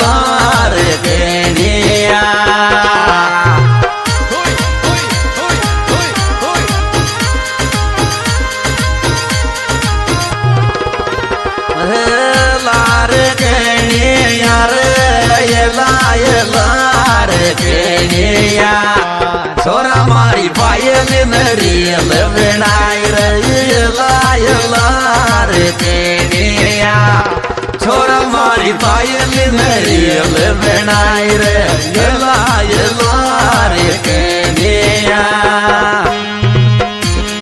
लार केनिया लार केनिया रे लार केनिया छोरा मारी पायल नरियल बनाई रे लार केनिया छोरा मारी पायल नरियल बनाई रे लार केनिया